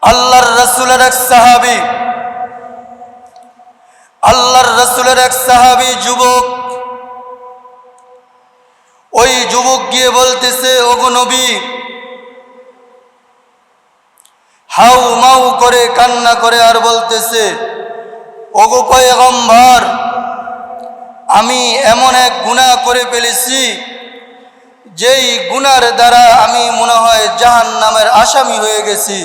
আল্লাহর রাসূলের এক সাহাবী যুবক, ওই যুবক গিয়ে বলতেছে, ওগো নবী, হাউ মাউ করে কান্না করে আর বলতেছে, ওগো পয়গম্বর, আমি এমন এক গুনাহ করে ফেলেছি যেই গুনার দ্বারা আমি মনে হয় জাহান্নামের আসামি হয়ে গেছি।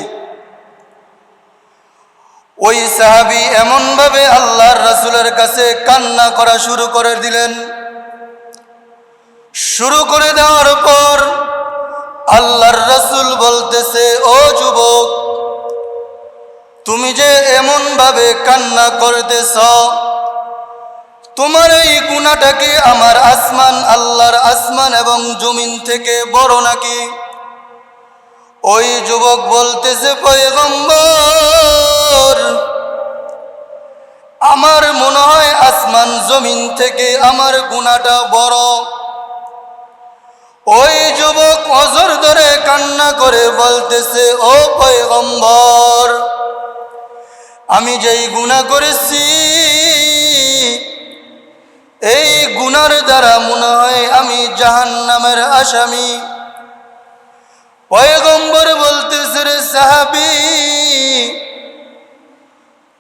ওই সাহাবী এমন ভাবে আল্লাহর রাসূলের কাছে কান্না করা শুরু করে দিলেন। শুরু করে দেওয়ার পর আল্লাহর রাসূল বলতেছে, ও যুবক, তুমি যে এমন ভাবে কান্না করতেছ, তোমার এই গুনাহটা কি আমার আল্লাহর আসমান এবং জমিন থেকে বড় নাকি? ওই যুবক বলতেছে, পয়গম্বর, আমার মনে হয় আসমান জমিন থেকে আমার গুনাহটা বড়। ওই যুবক অজর ধরে কান্না করে বলতেছে, ও পয়গম্বর, আমি যেই গুনাহ করেছি, এই গুনার দ্বারা মনে হয় আমি জাহান্নামের আসামি। পয়গম্বর বলতেছে, রে সাহাবী,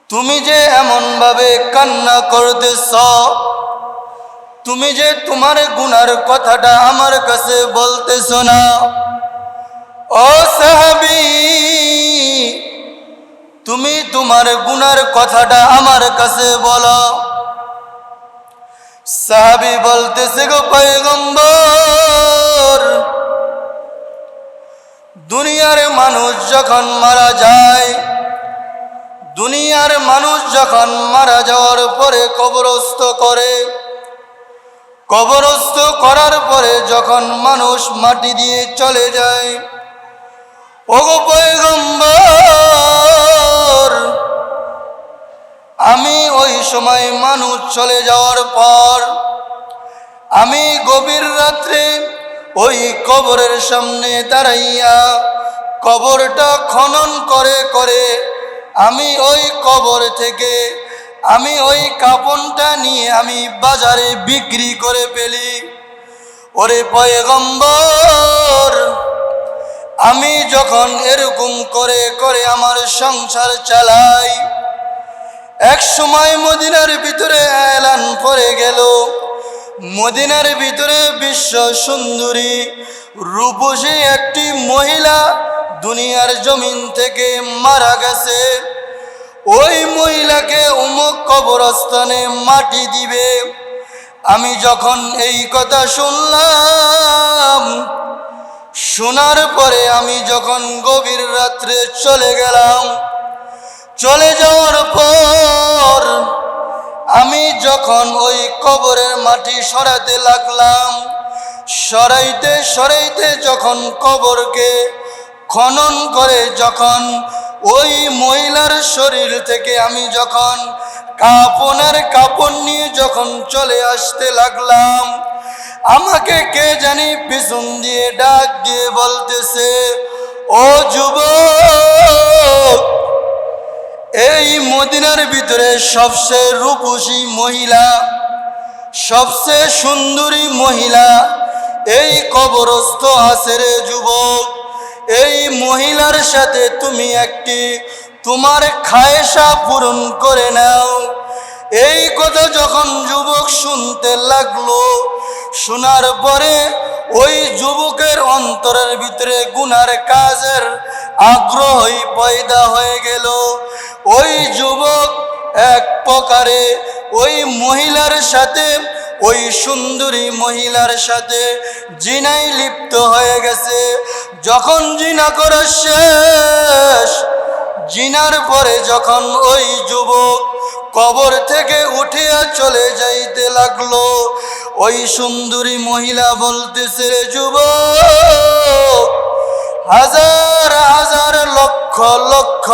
তুমি যে এমন ভাবে কান্না করতেছ, তুমি যে তোমার গুনার কথাটা আমার কাছে বলতেছ না। ও সাহাবী, তুমি তোমার গুনার কথাটা আমার কাছে বলো। সাহাবী বলতেছে, গো পয়গম্বর, দুনিয়ার মানুষ যখন মারা যায়, দুনিয়ার মানুষ যখন মারা যাওয়ার পরে কবরস্থ করে, কবরস্থ করার পরে যখন মানুষ মাটি দিয়ে চলে যায়, ওগো পয়গম্বর, আমি ওই সময় মানুষ চলে যাওয়ার পর আমি গভীর রাত্রে ওই কবরের সামনে দাঁড়াইয়া কবরটা খনন করে করে আমি ওই কবর থেকে আমি ওই কাপনটা নিয়ে আমি বাজারে বিক্রি করে ফেলি। ওরে পয়গম্বর, আমি যখন এরকম করে করে আমার সংসার চালাই, এক সময় মদিনার ভিতরে এলান পড়ে গেল, মদিনার ভিতরে বিশ্ব সুন্দরী রূপসী একটি মহিলা দুনিয়ার জমিন থেকে মারা গেছে। ওই মহিলাকে অমুক কবরস্থানে মাটি দিবে। আমি যখন এই কথা শুনলাম, শোনার পরে আমি যখন গভীর রাত্রে চলে গেলাম, চলে যাওয়ার পর আমি যখন ওই কবরের মাটি সরাতে লাগলাম, সরাইতে সরাইতে যখন কবরকে খনন করে যখন ওই মহিলার শরীর থেকে আমি যখন কাপড় নিয়ে যখন চলে আসতে লাগলাম, আমাকে কে জানি পিছন দিয়ে ডাক দিয়ে বলতেছে, ও যুবক, এই মদিনার ভিতরে সবচেয়ে রূপসী মহিলা, সবচেয়ে সুন্দরী মহিলা এই কবরস্থ আছে রে যুবক। এই মহিলার সাথে তুমি একটি তোমার খায়েশা পূরণ করে নাও। এই কথা যখন যুবক শুনতে লাগলো, শোনার পরে ওই যুবকের অন্তরের ভিতরে গুনার কাজের আগ্রহই পয়দা হয়ে গেল। ওই যুবক এক প্রকারে ওই মহিলার সাথে, ওই সুন্দরী মহিলার সাথে জিনায় লিপ্ত হয়ে গেছে। যখন জিনা করা শেষ, জিনার পরে যখন ওই যুবক কবর থেকে উঠিয়া চলে যাইতে লাগলো, ওই সুন্দরী মহিলা বলতেছে, যুবক, হাজার হাজার লক্ষ লক্ষ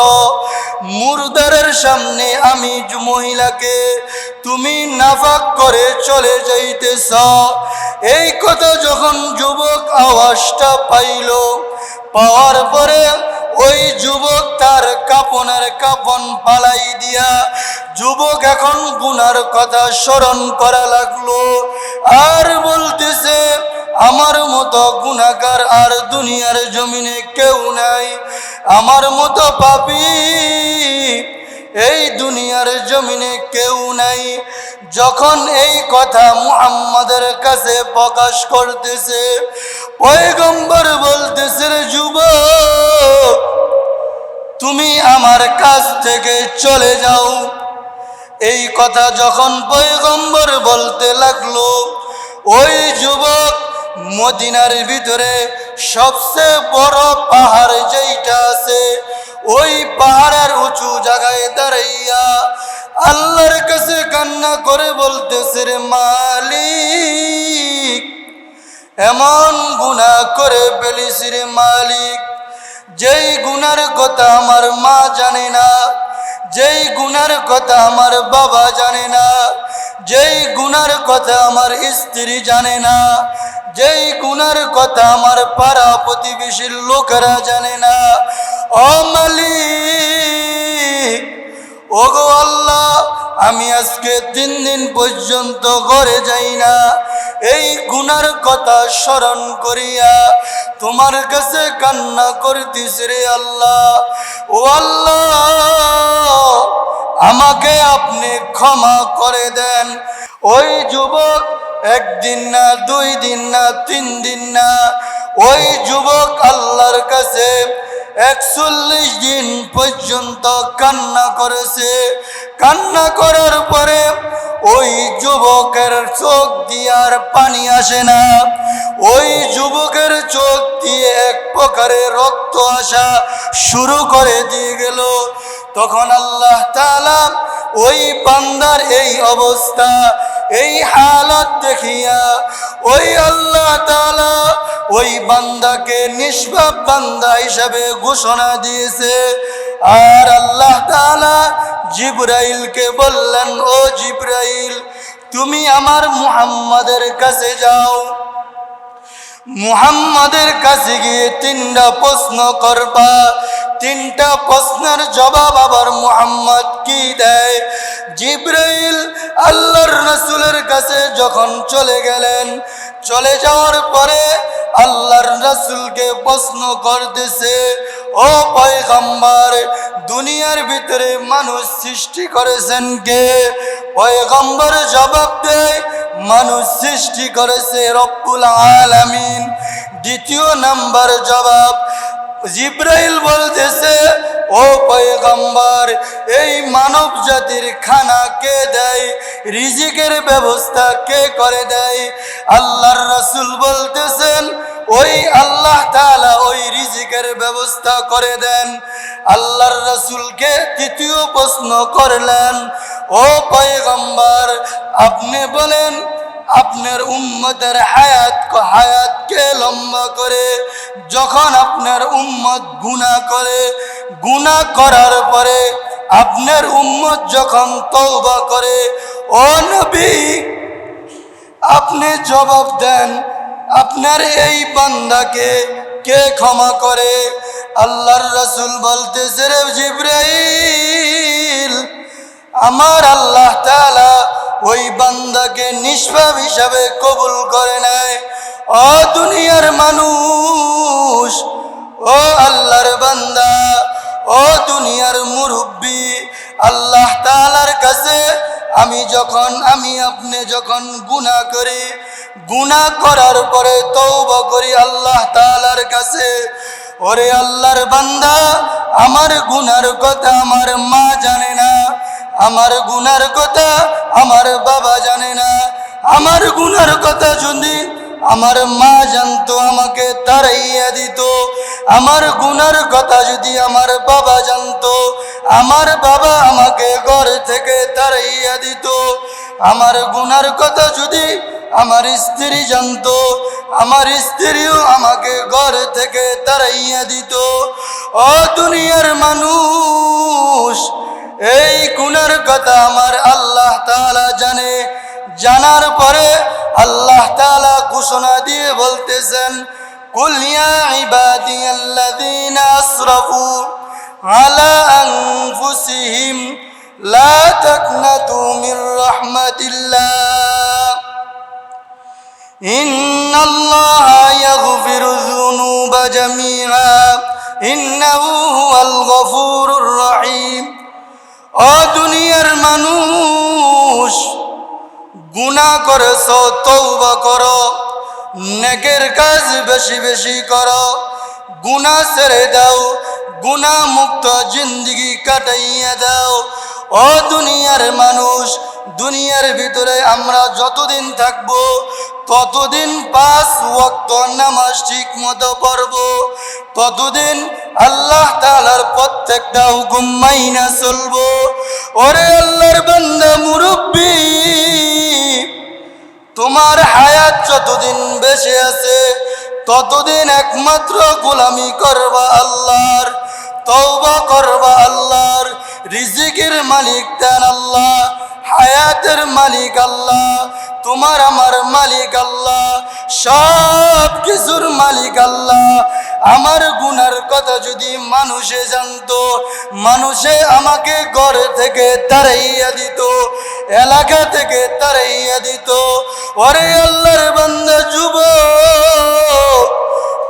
মুর্দারের সামনে আমি মহিলাকে তুমি নাফাক করে চলে যাইতেছ। এই কথা যখন যুবক আওয়াজটা পাইল, পাওয়ার পরে ওই যুবক তার কাপনের কাপন পালাই দিয়া যুবক এখন গুনার কথা স্মরণ করা লাগলো আর বলতেছে আমার মতো গুনাহগার আর দুনিয়ার জমিনে কেউ নাই, আমার মতো পাপী এই দুনিয়ার জমিনে কেউ নাই। যখন এই কথা মুহাম্মাদের কাছে প্রকাশ করতেছে, পয়গম্বর বলতেছে রে যুবক, তুমি আমার কাছ থেকে চলে যাও। এই কথা যখন পয়গম্বর বলতে লাগলো, ওই যুবক মদিনার ভিতরে সবচেয়ে বড় পাহাড় যেইটা আছে ওই পাহাড়ের উঁচু জায়গায় দাঁড়াইয়া আল্লাহর কাছে কান্না করে বলতেছে রে মালিক, এমন গুনাহ করে ফেলেছি রে মালিক, যেই গুনার কথা আমার মা জানে না, যেই গুনার কথা আমার বাবা জানে না, যেই গুনার কথা আমার স্ত্রী জানে না, যেই গুনার কথা আমার পাড়া প্রতিবেশীর লোকেরা জানে না। ও মালিক, ওগো আল্লাহ, আমি আজকে 3 দিন পর্যন্ত ঘরে যাই না, এই গুনার কথা স্মরণ করিয়া তোমার কাছে কান্না করতেছি রে আল্লাহ। ও আল্লাহ, আমাকে আপনি ক্ষমা করে দেন। ওই যুবক 1 দিন না, 2 দিন না, 3 দিন না, ওই যুবক আল্লাহর কাছে 41 দিন পর্যন্ত কান্না করেছে। কান্না করার পরে ওই যুবকের চোখ দিয়ে আর পানি আসে না, ওই যুবকের চোখ দিয়ে এক প্রকারে রক্ত আসা শুরু করে দিয়ে গেল। তখন আল্লাহ তাআলা ওই বান্দার এই অবস্থা, এই হালত দেখিয়া ওই আল্লাহ তাআলা ওই বান্দাকে নিষ্পাপ বান্দা হিসাবে ঘোষণা দিয়েছে। আর আল্লাহ তাআলা জিবরাইলকে বললেন, ও জিবরাইল, তুমি আমার মুহাম্মাদের কাছে যাও, মুহাম্মাদের কাছে গিয়ে 3টা প্রশ্ন করবা। 3টা প্রশ্নের জবাব আবার মুহাম্মদ কি দেয়। জিবরাইল আল্লাহর রাসূলের কাছে যখন চলে গেলেন, চলে যাওয়ার পরে আল্লাহর রাসূলকে প্রশ্ন করতেছে, ও পয়গম্বর, দুনিয়ার ভিতরে মানুষ সৃষ্টি করেছেন কে? পয়গম্বর জবাব দেয়, মানুষ সৃষ্টি করেছে রব্বুল আলামিন। দ্বিতীয় নাম্বার জবাব, জিবরাইল বলতেছে, ও পয়গম্বর, এই মানব জাতির খানা কে দেয়? রিজিকের ব্যবস্থা কে করে দেয়? আল্লাহর রাসূল বলতেছেন, ওই আল্লাহ তাআলা ওই রিজিকের ব্যবস্থা করে দেন। আল্লাহর রাসূলকে 3য় প্রশ্ন করলেন, ও পয়গম্বর, আপনি বলেন আপনার উম্মতের হায়াতকে লম্বা করে, যখন আপনার উম্মত গুনাহ করে, গুনাহ করার পরে আপনার উম্মত যখন তওবা করে, ও নবী আপনি জবাব দেন, আপনার এই বান্দাকে কে ক্ষমা করে? আল্লাহর রাসূল বলতেছে, রে জিবরাইল, আমার আল্লাহ তাআলা ওই বান্দাকে নিষ্পাপ হিসাবে কবুল করে নেয়। ও দুনিয়ার মানুষ, ও আল্লাহর বান্দা, ও দুনিয়ার মুরব্বী, আল্লাহ তাআলার কাছে আমি আপনি যখন গুনাহ করি, গুনাহ করার পরে তওবা করি আল্লাহ তাআলার কাছে, ওরে আল্লাহর বান্দা, আমার গুনার কথা আমার মা জানে না, আমার গুনার কথা আমার বাবা জানে না, আমার গুনার কথা যদি আমার মা জানতো আমাকে তাড়াইয়া দিত, আমার গুনার কথা যদি আমার বাবা জানতো, আমার বাবা আমাকে ঘর থেকে তাড়াইয়া দিত, আমার গুনার কথা যদি আমার স্ত্রী জানতো, আমার স্ত্রীও আমাকে ঘর থেকে তাড়াইয়া দিত। ও দুনিয়ার মানুষ, এই গুনার কথা আমার আল্লাহ তাআলা জানে। জানার পরে আল্লাহ তাআলা ঘোষণা দিয়ে বলতেছেন, কুল ইয়া ইবাদিয়াল্লাযীনা আসরাফু আলা লা তাকনাতু মির রাহমাতিল্লাহ ইন্নাল্লাহা ইয়াগফিরুয যুনুবা জামিআ ইন্নাহু হুয়াল গফুরুর রহিম। ও দুনিয়ার মানুষ, গুনাহ করেছো তওবা করো, নেকের কাজ বেশি বেশি করো, গুনাহ ছেড়ে দাও, গুনাহ মুক্ত জিন্দেগি কাটাইয়া দাও। ও দুনিয়ার মানুষ, দুনিয়ার ভিতরে আমরা যতদিন থাকবো ততদিন 5 ওয়াক্ত নামাজ ঠিক মতো পড়ব, ততদিন আল্লাহ তাআলার প্রত্যেকটা হুকুম মাইনা চলবো। ওরে আল্লাহর বান্দা মুরব্বী, তোমার হায়াত যতদিন বেঁচে আছে ততদিন একমাত্র গোলামি করবা আল্লাহর, তওবা করবা আল্লাহর। রিজিকের মালিক দেন আল্লাহ, হায়াতের মালিক আল্লাহ, তোমার আমার মালিক আল্লাহ, সব কিছুর মালিক আল্লাহ। আমার গুনার কথা যদি মানুষে জানতো, মানুষে আমাকে ঘর থেকে তাড়াইয়া দিত, এলাকা থেকে তাড়াইয়া দিত। ওরে আল্লাহর বান্দা যুবক,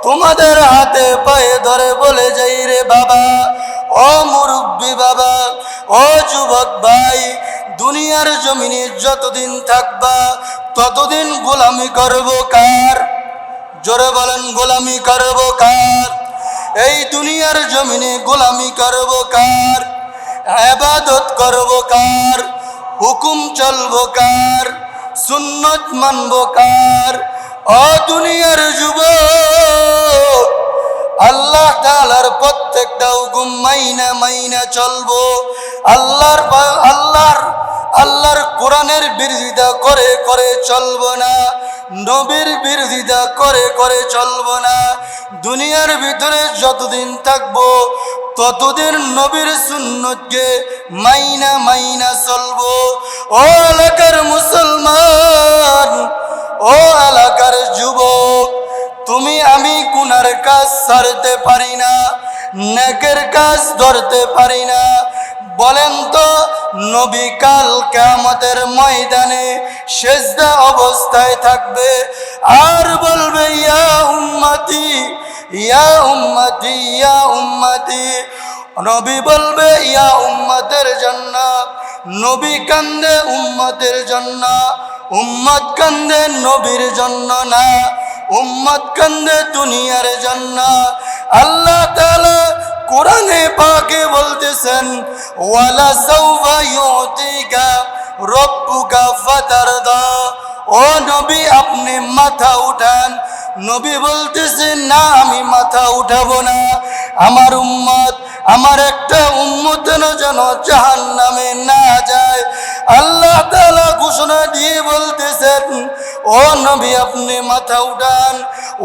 তোমাদের হাতে পায়ে ধরে বলে যাই রে বাবা, ও মুরব্বী বাবা, ও যুবক ভাই, দুনিয়ার জমিনে যতদিন থাকবা ততদিন গোলামি করব কার? জোরে বলেন, গোলামি করব কার? এই দুনিয়ার জমিনে গোলামি করব কার? ইবাদত করব কার? হুকুম চলব কার? সুন্নত মানব কার? ও দুনিয়ার যুবক, আল্লাহ তাআলার প্রত্যেকটা হুকুম মাইনা মাইনা চলবো। আল্লাহর কোরআনের বিরোধিতা করে করে চলবো না, নবীর বিরোধিতা করে করে চলবো না। দুনিয়ার ভিতরে যতদিন থাকবো ততদিন নবীর সুন্নতকে মাইনা মাইনা চলবো। ও এলাকার মুসলমান, ও এলাকার যুবক, তুমি আমি গুনার কাজ ছাড়তে পারি না, নেকের কাজ ধরতে পারি না। বলেন তো, নবী কাল কিয়ামতের ময়দানে সেজদা অবস্থায় থাকবে আর বলবে ইয়া উম্মতি, ইয়া উম্মতি, ইয়া উম্মতি। নবী বলবে ইয়া উম্মতের জন্য, নবী কান্দে উম্মতের জন্য, উম্মত কান্দে নবীর জন্য না, উম্মত কান্দে দুনিয়ার জন্য। আল্লাহ তাআলা কোরআনে পাকে বলতেছেন, ওয়ালা সাউফা ইউতিকা রব্বুকা ফাতারদা। ও নবী, আপনি মাথা উঠান। নবী বলতেছেন, না, আমি মাথা উঠাবো না। আমার উম্মত, আমার একটা উম্মত যেন জাহান্নামে না যায়। আল্লাহ তাআলা ঘোষণা দিয়ে বলতেছেন, ও নবী, আপনি মাথা উঠান।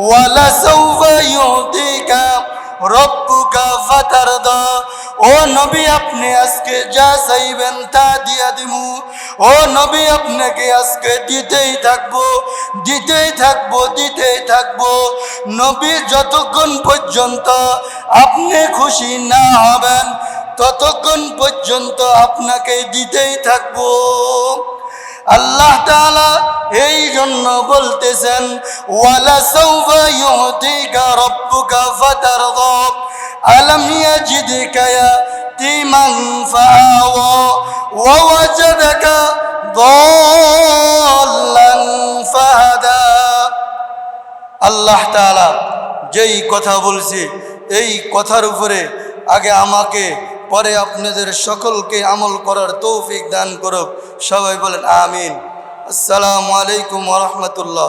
ওয়ালা সাউফা ইউতিকা রব্বুকা ফাতারদা। ও নবী, আপনি আজকে যা চাইবেন তা দিয়া দিমু। ও নবী, আপনাকে আজকে দিতেই থাকবো, দিতেই থাকবো, দিতেই থাকবো। নবী, যতক্ষণ পর্যন্ত আপনি খুশি না হবেন ততক্ষণ পর্যন্ত আপনাকে দিতেই থাকবো। আল্লাহ তাআলা এই জন্য বলতেছেন, ওয়ালা সাউফা ইউতিকা রব্বুকা ফাতারদা আলাম ইয়াজিদকা ইয়াতীমান ফাআওয়া ওয়া ওয়াজাদাকা দাল্লান ফাহাদা। আল্লাহ তাআলা যেই কথা বলছে এই কথার উপরে আগে আমাকে, পরে আপনাদের সকলকে আমল করার তৌফিক দান করুক। সবাই বলেন আমিন। আসসালামু আলাইকুম ওয়া রাহমাতুল্লাহ।